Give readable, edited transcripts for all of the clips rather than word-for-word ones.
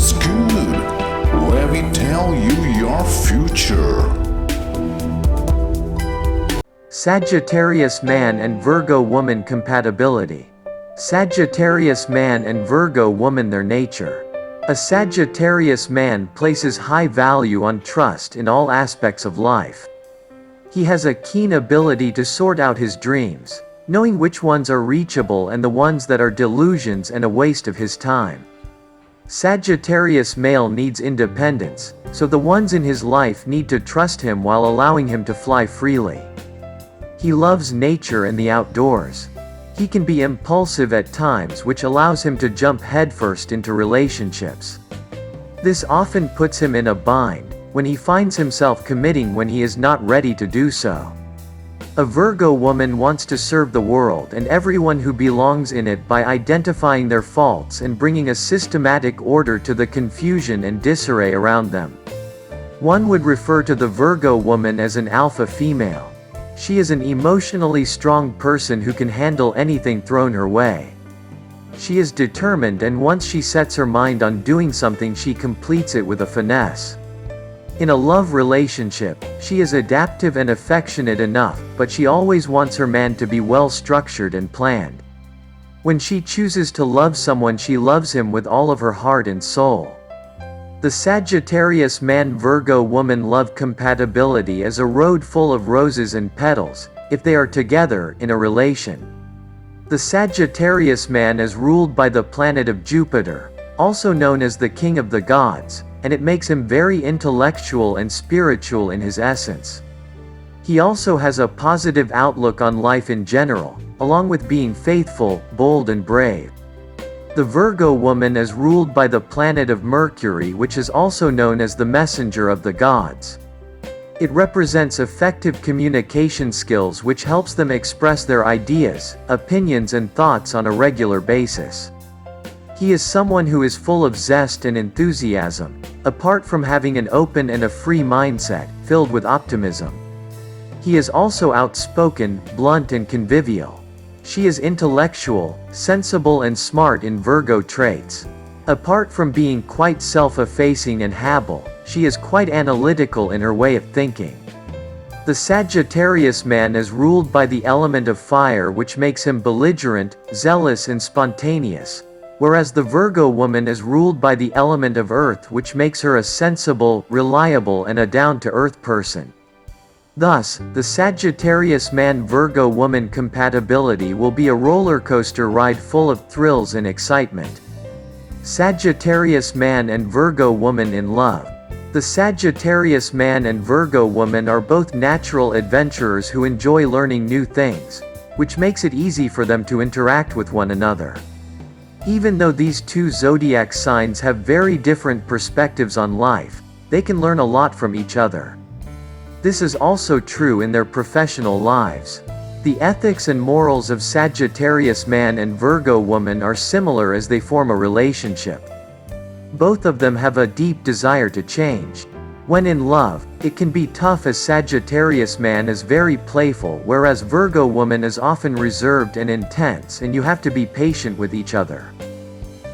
What's good? Let me tell you your future. Sagittarius Man and Virgo Woman Compatibility. Sagittarius Man and Virgo Woman. Their nature. A Sagittarius man places high value on trust in all aspects of life. He has a keen ability to sort out his dreams, knowing which ones are reachable and the ones that are delusions and a waste of his time. Sagittarius male needs independence, so the ones in his life need to trust him while allowing him to fly freely. He loves nature and the outdoors. He can be impulsive at times, which allows him to jump headfirst into relationships. This often puts him in a bind, when he finds himself committing when he is not ready to do so. A Virgo woman wants to serve the world and everyone who belongs in it by identifying their faults and bringing a systematic order to the confusion and disarray around them. One would refer to the Virgo woman as an alpha female. She is an emotionally strong person who can handle anything thrown her way. She is determined, and once she sets her mind on doing something, she completes it with a finesse. In a love relationship, she is adaptive and affectionate enough, but she always wants her man to be well structured and planned. When she chooses to love someone, she loves him with all of her heart and soul. The Sagittarius Man Virgo Woman love compatibility is a road full of roses and petals, if they are together in a relation. The Sagittarius man is ruled by the planet of Jupiter, also known as the king of the gods, and it makes him very intellectual and spiritual in his essence. He also has a positive outlook on life in general, along with being faithful, bold and brave. The Virgo woman is ruled by the planet of Mercury, which is also known as the messenger of the gods. It represents effective communication skills, which helps them express their ideas, opinions and thoughts on a regular basis. He is someone who is full of zest and enthusiasm, apart from having an open and a free mindset, filled with optimism. He is also outspoken, blunt and convivial. She is intellectual, sensible and smart in Virgo traits. Apart from being quite self-effacing and habile, she is quite analytical in her way of thinking. The Sagittarius man is ruled by the element of fire, which makes him belligerent, zealous and spontaneous, whereas the Virgo woman is ruled by the element of earth, which makes her a sensible, reliable and a down-to-earth person. Thus, the Sagittarius Man Virgo Woman compatibility will be a roller coaster ride full of thrills and excitement. Sagittarius Man and Virgo Woman in love. The Sagittarius man and Virgo woman are both natural adventurers who enjoy learning new things, which makes it easy for them to interact with one another. Even though these two zodiac signs have very different perspectives on life, they can learn a lot from each other. This is also true in their professional lives. The ethics and morals of Sagittarius man and Virgo woman are similar as they form a relationship. Both of them have a deep desire to change. When in love, it can be tough, as Sagittarius man is very playful, whereas Virgo woman is often reserved and intense, and you have to be patient with each other.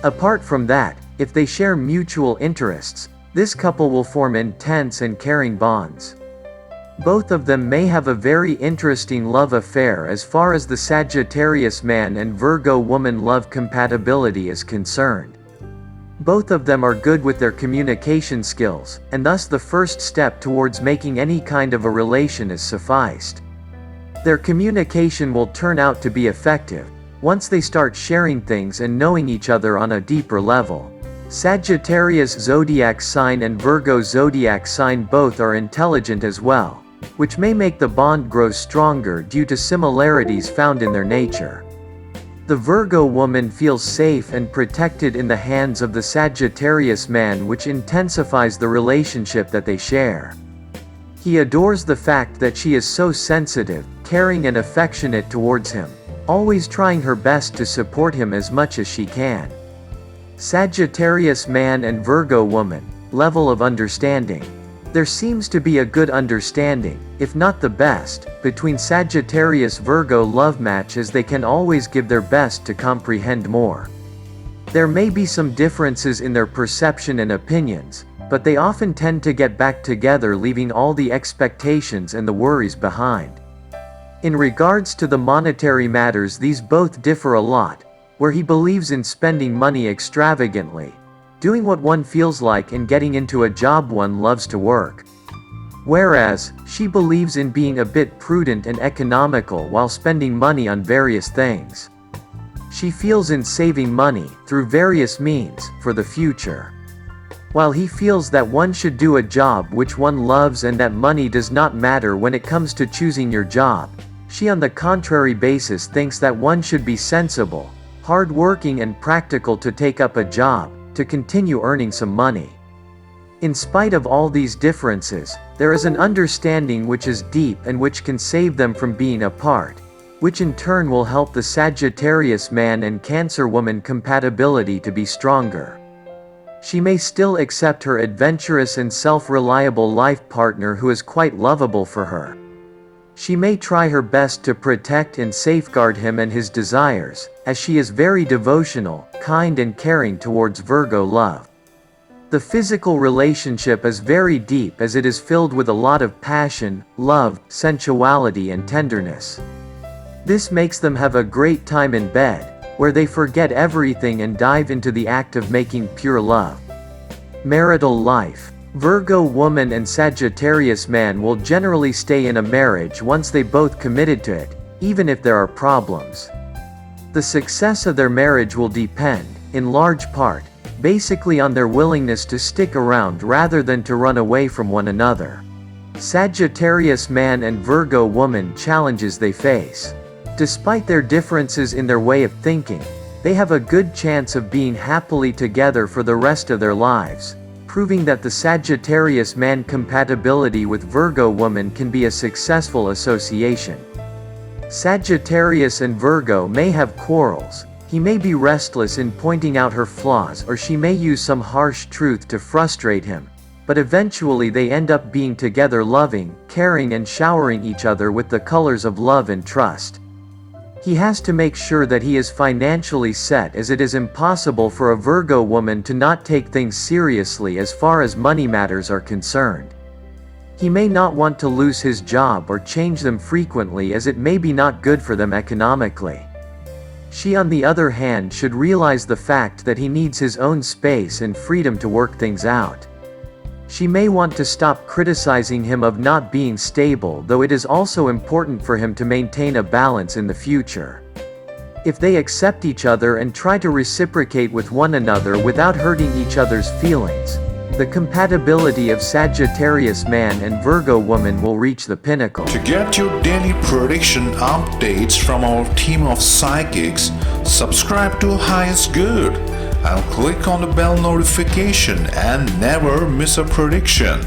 Apart from that, if they share mutual interests, this couple will form intense and caring bonds. Both of them may have a very interesting love affair as far as the Sagittarius man and Virgo woman love compatibility is concerned. Both of them are good with their communication skills, and thus the first step towards making any kind of a relation is sufficed. Their communication will turn out to be effective once they start sharing things and knowing each other on a deeper level. Sagittarius zodiac sign and Virgo zodiac sign both are intelligent as well, which may make the bond grow stronger due to similarities found in their nature. The Virgo woman feels safe and protected in the hands of the Sagittarius man, which intensifies the relationship that they share. He adores the fact that she is so sensitive, caring and affectionate towards him, always trying her best to support him as much as she can. Sagittarius man and Virgo woman, level of understanding. There seems to be a good understanding, if not the best, between Sagittarius Virgo love match, as they can always give their best to comprehend more. There may be some differences in their perception and opinions, but they often tend to get back together, leaving all the expectations and the worries behind. In regards to the monetary matters, these both differ a lot, where he believes in spending money extravagantly, doing what one feels like, and getting into a job one loves to work. Whereas, she believes in being a bit prudent and economical while spending money on various things. She feels in saving money, through various means, for the future. While he feels that one should do a job which one loves and that money does not matter when it comes to choosing your job, she on the contrary basis thinks that one should be sensible, hard-working and practical to take up a job, to continue earning some money. In spite of all these differences, there is an understanding which is deep and which can save them from being apart, which in turn will help the Sagittarius man and Cancer woman compatibility to be stronger. She may still accept her adventurous and self-reliable life partner who is quite lovable for her. She may try her best to protect and safeguard him and his desires, as she is very devotional, kind and caring towards Virgo love. The physical relationship is very deep as it is filled with a lot of passion, love, sensuality and tenderness. This makes them have a great time in bed, where they forget everything and dive into the act of making pure love. Marital life. Virgo woman and Sagittarius man will generally stay in a marriage once they both committed to it, even if there are problems. The success of their marriage will depend, in large part, basically on their willingness to stick around rather than to run away from one another. Sagittarius man and Virgo woman challenges they face. Despite their differences in their way of thinking, they have a good chance of being happily together for the rest of their lives, proving that the Sagittarius man compatibility with Virgo woman can be a successful association. Sagittarius and Virgo may have quarrels. He may be restless in pointing out her flaws, or she may use some harsh truth to frustrate him, but eventually they end up being together, loving, caring and showering each other with the colors of love and trust. He has to make sure that he is financially set, as it is impossible for a Virgo woman to not take things seriously as far as money matters are concerned. He may not want to lose his job or change them frequently, as it may be not good for them economically. She on the other hand should realize the fact that he needs his own space and freedom to work things out. She may want to stop criticizing him of not being stable, though it is also important for him to maintain a balance in the future. If they accept each other and try to reciprocate with one another without hurting each other's feelings, the compatibility of Sagittarius man and Virgo woman will reach the pinnacle. To get your daily prediction updates from our team of psychics, subscribe to Highest Good and click on the bell notification and never miss a prediction.